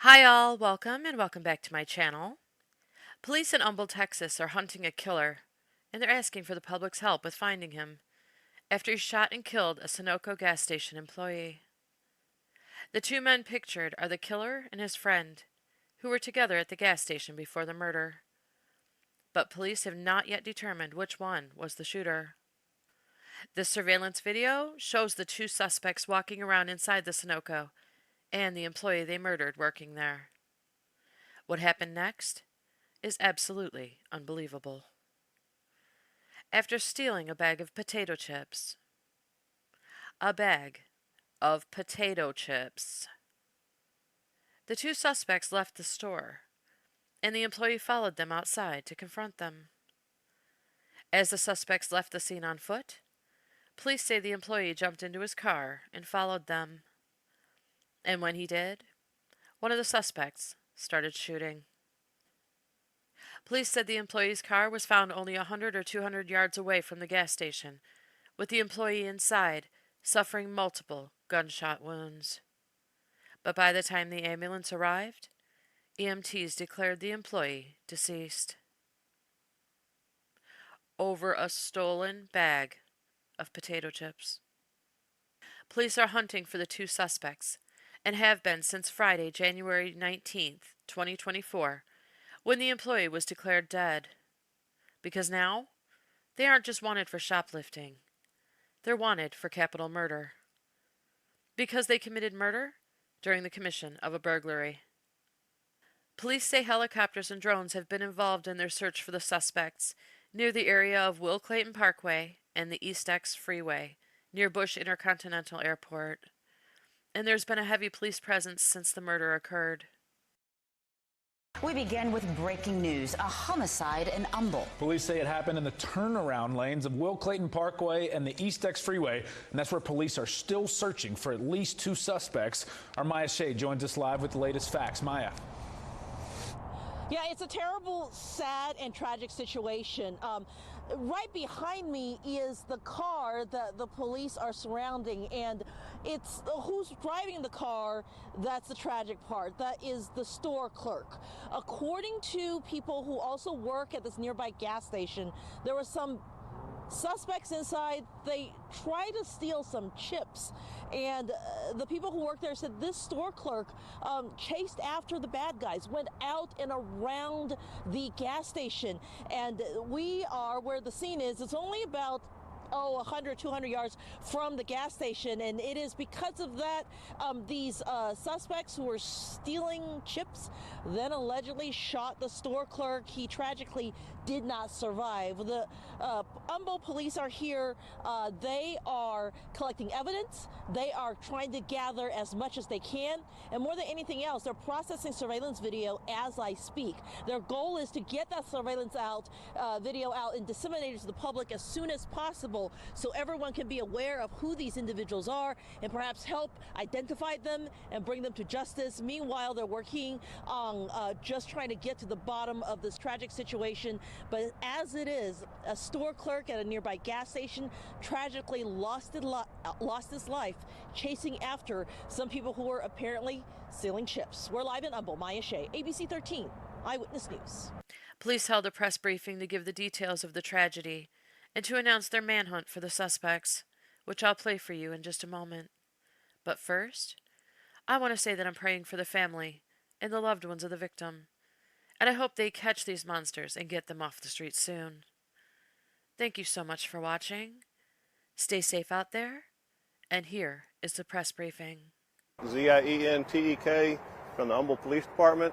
Hi all, welcome and welcome back to my channel. Police in Humble, Texas are hunting a killer, and they're asking for the public's help with finding him after he shot and killed a Sunoco gas station employee. The two men pictured are the killer and his friend, who were together at the gas station before the murder. But police have not yet determined which one was the shooter. This surveillance video shows the two suspects walking around inside the Sunoco and the employee they murdered working there. What happened next is absolutely unbelievable. After stealing a bag of potato chips, a bag of potato chips, the two suspects left the store, and the employee followed them outside to confront them. As the suspects left the scene on foot, police say the employee jumped into his car and followed them. And when he did, one of the suspects started shooting. Police said the employee's car was found only 100 or 200 yards away from the gas station, with the employee inside suffering multiple gunshot wounds. But by the time the ambulance arrived, EMTs declared the employee deceased. Over a stolen bag of potato chips. Police are hunting for the two suspects and have been since Friday, January 19th, 2024, when the employee was declared dead. Because now, they aren't just wanted for shoplifting, they're wanted for capital murder. Because they committed murder during the commission of a burglary. Police say helicopters and drones have been involved in their search for the suspects near the area of Will Clayton Parkway and the East X Freeway near Bush Intercontinental Airport. And there's been a heavy police presence since the murder occurred. We begin with breaking news, a homicide in Humble. Police say it happened in the turnaround lanes of Will Clayton Parkway and the East X Freeway, and that's where police are still searching for at least two suspects. Our Maya Shea joins us live with the latest facts. Maya. Yeah, it's a terrible, sad, and tragic situation. Right behind me is the car that the police are surrounding, and it's who's driving the car that's the tragic part. That is the store clerk. According to people who also work at this nearby gas station, there were some suspects inside. They tried to steal some chips, and the people who work there said this store clerk chased after the bad guys, went out and around the gas station, and we are where the scene is. It's only about 100, 200 yards from the gas station, and it is because of that these suspects who were stealing chips then allegedly shot the store clerk. He tragically did not survive. The Humble police are here. They are collecting evidence. They are trying to gather as much as they can, and more than anything else, they're processing surveillance video as I speak. Their goal is to get that surveillance video out and disseminate it to the public as soon as possible, so everyone can be aware of who these individuals are and perhaps help identify them and bring them to justice. Meanwhile, they're working on just trying to get to the bottom of this tragic situation. But as it is, a store clerk at a nearby gas station tragically lost his life chasing after some people who were apparently stealing chips. We're live in Humble. Maya Shea, ABC 13 Eyewitness News. Police held a press briefing to give the details of the tragedy and to announce their manhunt for the suspects, which I'll play for you in just a moment. But first, I want to say that I'm praying for the family and the loved ones of the victim, and I hope they catch these monsters and get them off the streets soon. Thank you so much for watching. Stay safe out there, and here is the press briefing. Zientek from the Humble Police Department.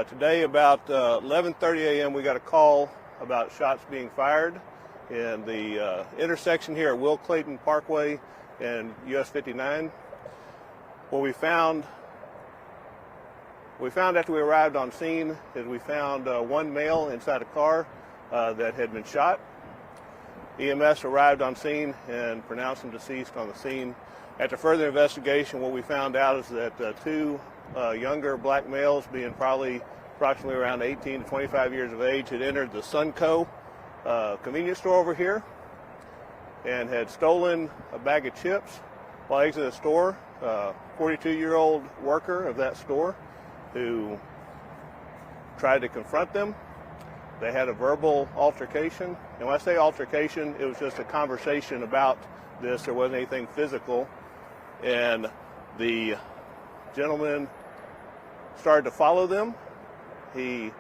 Today about 11:30 a.m. we got a call about shots being fired in the intersection here at Will Clayton Parkway and US 59. What we found after we arrived on scene is we found one male inside a car that had been shot. EMS arrived on scene and pronounced him deceased on the scene. After further investigation, what we found out is that two younger black males, being probably approximately around 18 to 25 years of age, had entered the Sunoco convenience store over here and had stolen a bag of chips while exiting the store. 42-year-old worker of that store who tried to confront them. They had a verbal altercation. And when I say altercation, it was just a conversation about this. There wasn't anything physical. And the gentleman started to follow them. He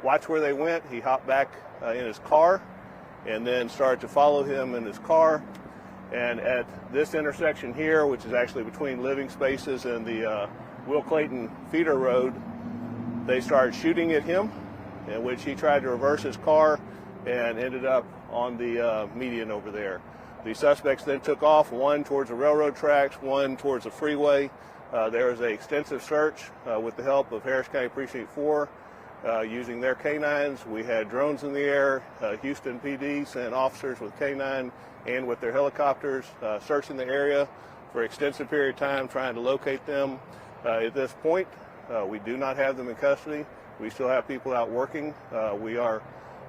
watched where they went. He hopped back in his car and then started to follow him in his car. And at this intersection here, which is actually between living spaces and the Will Clayton feeder road, they started shooting at him, in which he tried to reverse his car and ended up on the median over there. The suspects then took off, one towards the railroad tracks, one towards the freeway. There was an extensive search with the help of Harris County Precinct 4 using their canines. We had drones in the air. Houston PD sent officers with K9 and with their helicopters searching the area for an extensive period of time, trying to locate them. At this point, we do not have them in custody. We still have people out working. We are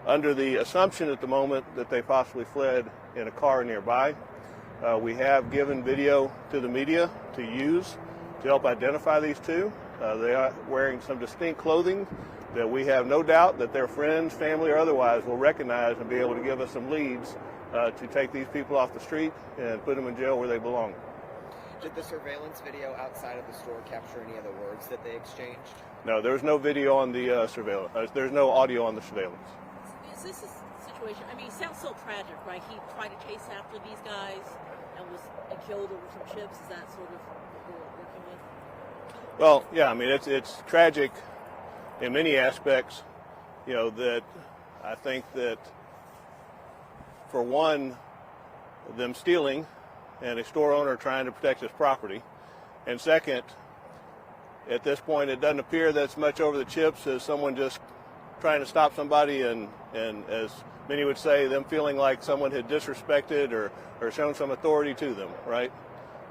under the assumption at the moment that they possibly fled in a car nearby. We have given video to the media to use to help identify these two. They are wearing some distinct clothing that we have no doubt that their friends, family, or otherwise will recognize and be able to give us some leads to take these people off the street and put them in jail where they belong. Did the surveillance video outside of the store capture any of the words that they exchanged? No, there's no video on the surveillance. There's no audio on the surveillance. Is this a situation? I mean, it sounds so tragic, right? He tried to chase after these guys and was killed over some chips. Is that sort of what we're working with? Well, yeah, I mean, it's tragic in many aspects, you know, that I think that, for one, them stealing and a store owner trying to protect his property, and second, at this point, it doesn't appear that's much over the chips as someone just trying to stop somebody and as many would say, them feeling like someone had disrespected or shown some authority to them, right?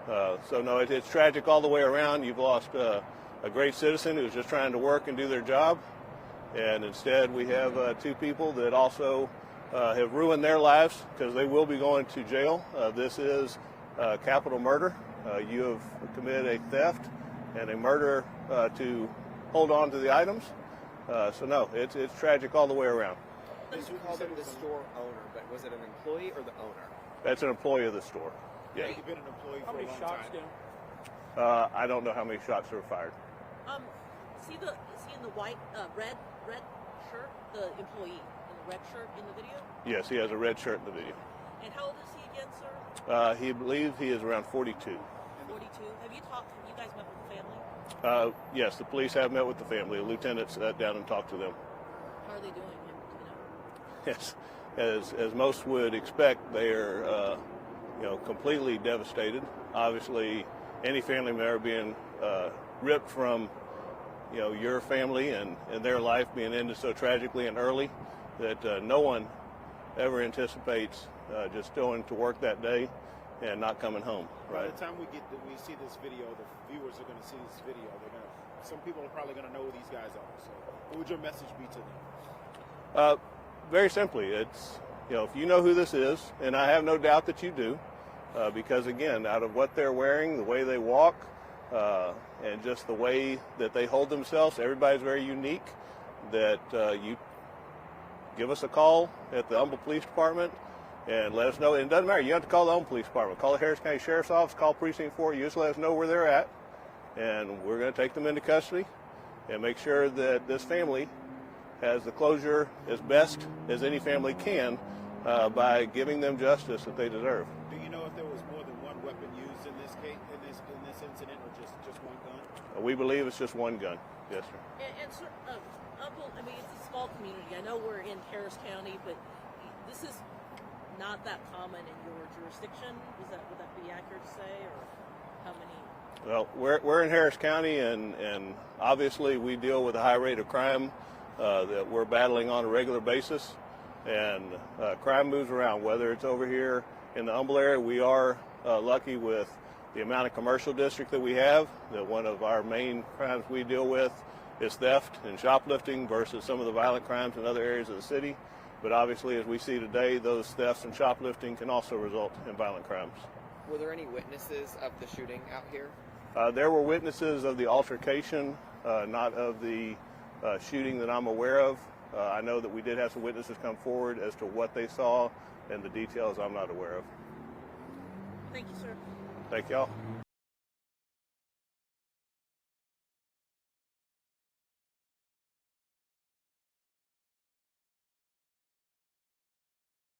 So no, it's tragic all the way around. You've lost a great citizen who's just trying to work and do their job, and instead we have two people that also have ruined their lives because they will be going to jail. This is capital murder. You have committed a theft and a murder to hold on to the items. So no, it's tragic all the way around. You called him the store owner, but was it an employee or the owner? That's an employee of the store. Yeah. You've been an employee for a long time. I don't know how many shots were fired. Is he in the white, red shirt, the employee in the red shirt in the video? Yes, he has a red shirt in the video. And how old is he again, sir? He believes he is around 42. 42. Have you guys met with the family? Yes, the police have met with the family. A lieutenant sat down and talked to them. How are they doing? Yes, as most would expect, they are, completely devastated. Obviously, any family member being ripped from, your family and their life being ended so tragically and early that no one ever anticipates just going to work that day and not coming home. Right. By the time we see this video, the viewers are going to see this video. Some people are probably going to know who these guys are. So, what would your message be to them? Very simply, it's, if you know who this is, and I have no doubt that you do, because again, out of what they're wearing, the way they walk, and just the way that they hold themselves, everybody's very unique, that you give us a call at the Humboldt Police Department and let us know. And it doesn't matter. You don't have to call the Humboldt Police Department. Call the Harris County Sheriff's Office, call Precinct 4. You just let us know where they're at, and we're going to take them into custody and make sure that this family has the closure as best as any family can by giving them justice that they deserve. Do you know if there was more than one weapon used in this case, in this incident, or just one gun? We believe it's just one gun. Yes, sir. And sir, Uncle, I mean, it's a small community. I know we're in Harris County, but this is not that common in your jurisdiction. Would that be accurate to say, or how many? Well, we're in Harris County, and obviously we deal with a high rate of crime that we're battling on a regular basis, and crime moves around. Whether it's over here in the Humboldt area, we are lucky with the amount of commercial district that we have, that one of our main crimes we deal with is theft and shoplifting versus some of the violent crimes in other areas of the city. But obviously, as we see today, those thefts and shoplifting can also result in violent crimes. Were there any witnesses of the shooting out here? There were witnesses of the altercation not of the shooting that I'm aware of. I know that we did have some witnesses come forward as to what they saw, and the details I'm not aware of. Thank you, sir. Thank y'all.